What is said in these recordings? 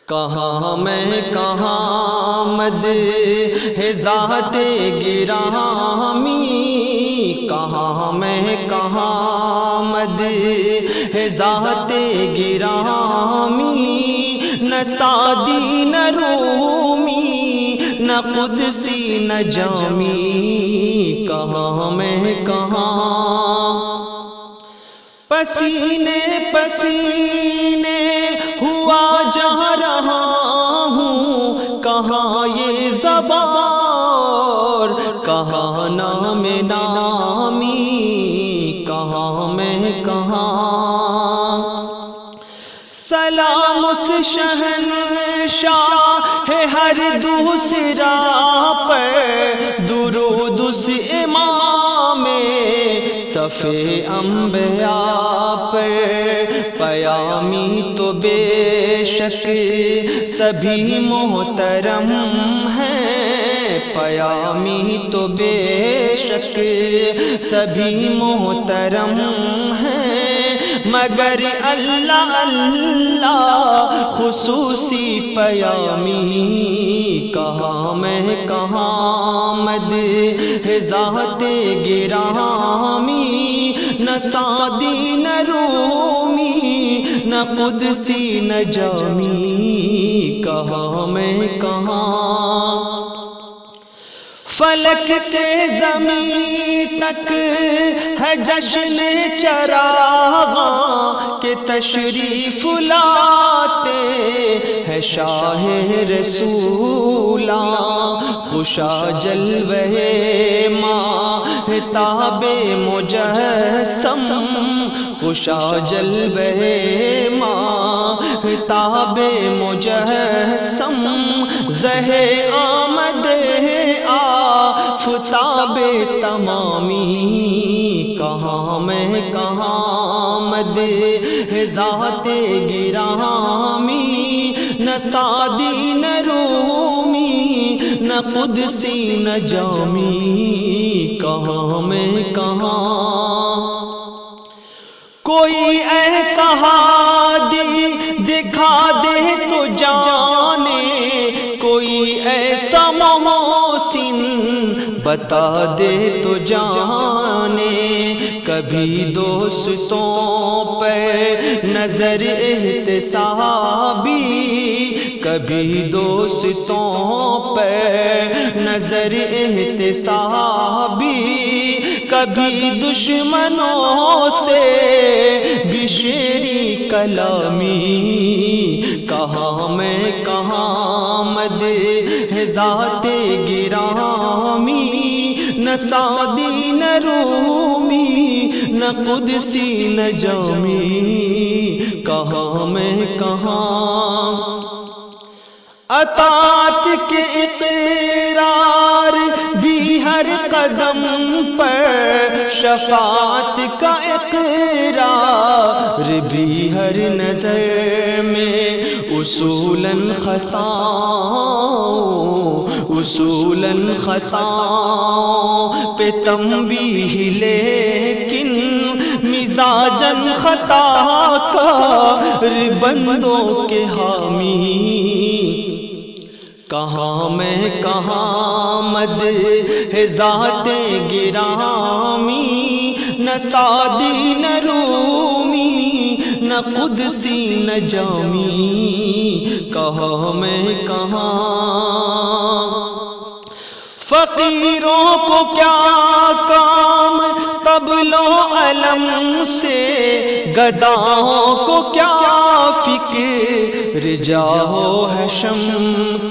کہاں میں کہاں مد ہے ذات گرامی، کہاں میں کہاں مد ہے ذات گرامی، نہ سعدی نہ رومی نہ قدسی نہ جامی، کہاں میں کہاں پسینے پسینے ہوا جا رہا ہوں، کہاں یہ زبان کہاں نام نامی، کہاں میں کہاں سلام اس شہنشاہ ہے ہر دوسرا پر، درود اس امام صفِ انبیاء پر، پیامی تو بے شک سبھی محترم ہیں، پیامی تو بے شک سبھی محترم ہیں، مگر اللہ اللہ خصوصی پیامی، کہاں میں کہاں مد ہے ذات گرامی، نہ سعدی نہ رومی نہ قدسی نہ جامی، کہاں میں کہاں فلک سے زمین تک ہے جشن چراغاں کہ تشریف لاتے ہے شاہ رسولاں، خوشا جلوہ ماہتاب مجسم، خوشا جلوہ ماہتاب مجسم، زہ آمد آفتاب تمامی، کہاں میں کہاں مد ہے ذات گرامی، نہ سعدی نہ رومی نہ قدسی نہ جامی، کہاں میں کہاں کوئی ایسا ہادی دکھا دے تو جانے، کوئی ایسا محسن بتا دے تو جانے، کبھی دوستوں پر نظر احتسابی، کبھی دوستوں پر نظر احتسابی، کبھی دشمنوں سے بشری کلامی، کہاں میں کہاں مد ہے ذات گرامی، نہ سعدی نہ رومی نہ قدسی نہ جامی، کہاں میں کہاں اطاعت کے اقرار بھی ہر قدم پر، شفاعت کا اقرار بھی ہر نظر میں، اصولاً خطاؤں پہ تنبیہ لیکن مزاجاً خطا کا بندوں کے حامی، کہاں میں کہاں مد ہے ذات گرامی، نہ سعدی نہ رومی نہ قدسی نہ جامی، کہاں میں کہاں فقیروں کو کیا کام طبل و علم سے، گداؤں کو کیا فکر جاؤ حشم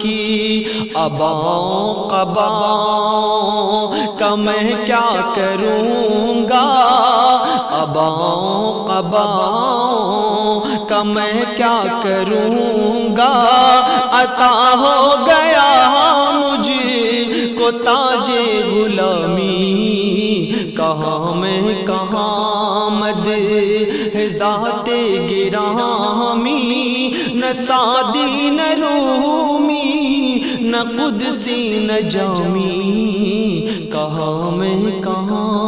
کی، اباؤں قباؤں کا میں کیا کروں گا، اباؤں قباؤں کا میں کیا کروں گا، عطا ہو گیا مجھ کو تاج غلامی، کہاں میں کہاں مد ہے ذات گرامی، نہ سعدی نہ رومی نہ قدسی نہ جامی، کہاں میں کہاں